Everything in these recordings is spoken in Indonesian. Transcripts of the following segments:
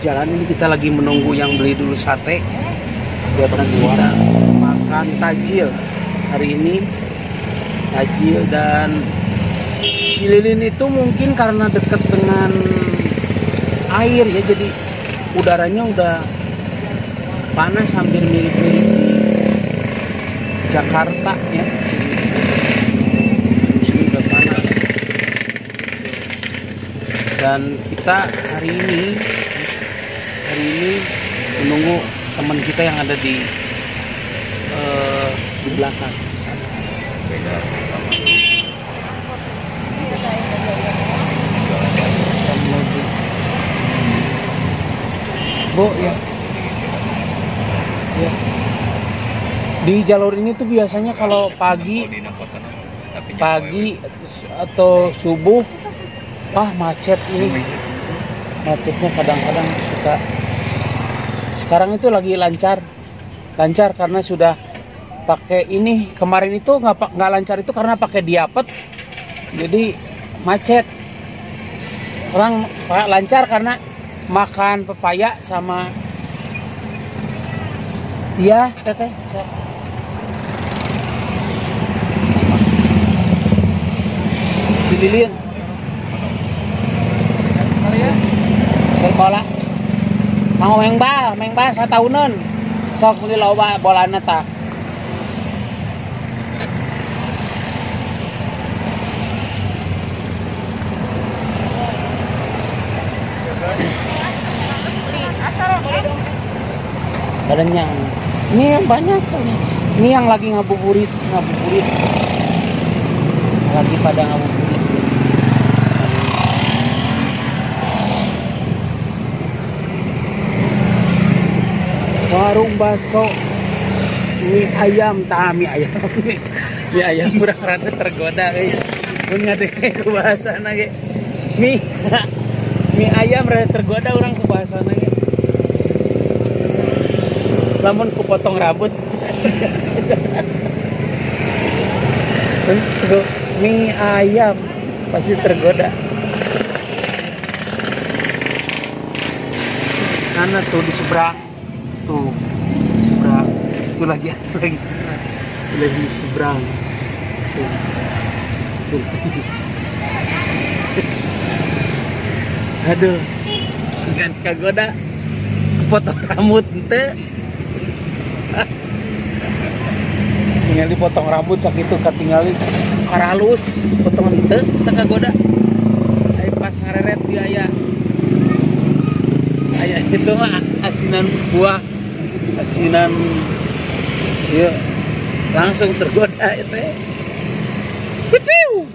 jalan ini kita lagi menunggu yang beli dulu sate. Buat nanti kita makan tajil hari ini. Tajil dan si lilin itu mungkin karena dekat dengan air ya, jadi udaranya udah panas, hampir mirip-mirip di Jakarta ya. Sini udah panas. Dan kita hari ini menunggu teman kita yang ada di belakang sana. Bu ya. Ya. Di jalur ini tuh biasanya kalau pagi atau subuh, macet ini. Macetnya kadang-kadang suka. Sekarang itu lagi lancar karena sudah pakai ini. Kemarin itu nggak lancar itu karena pakai diapet, jadi macet. Sekarang lancar karena makan pepaya sama iya teteh. Si lilin bola mau mengbal satahunan sok beli loba bolana tak. Badannya ini yang banyak tuh. Ini yang lagi ngabuburit lagi pada ngabuburit. Warung bakso mie ayam mie ayam murah rada tergoda kayak punya deh kebahasan lagi mie ayam rada tergoda orang kebahasan lagi lamun ku potong rambut untuk mie ayam pasti tergoda. Sana tuh di seberang tuh seberang itu lagi di seberang tuh. Aduh segan kagoda potong rambut ente tinggal dipotong rambut sakit tuh ketinggalin karalus potong ente kagoda ayo pas ngareret biaya ayah itu mah asinan buah asinan ya langsung tergoda itu pipiu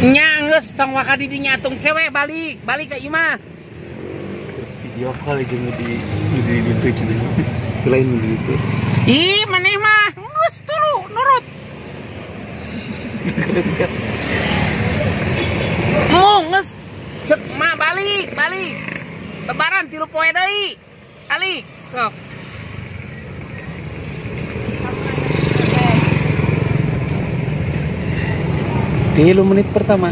nyangges tong waka di nyatung cewek balik ke imah video call aja di itu channel lain di itu ih maneh mah geus turu nurut nges cek mah balik lebaran 3 poe deui balik sok 3 menit pertama